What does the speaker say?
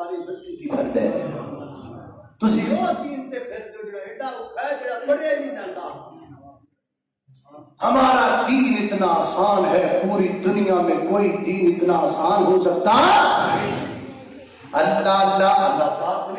ہماری زندگی کی کرتے ہیں تسی وہ دین تے پھر جو ایڈا اوکھا ہے جڑا پڑھے نہیں جاتا ہمارا دین اتنا آسان ہے پوری دنیا میں کوئی دین اتنا آسان ہو سکتا اللہ اللہ اللہ پاک نے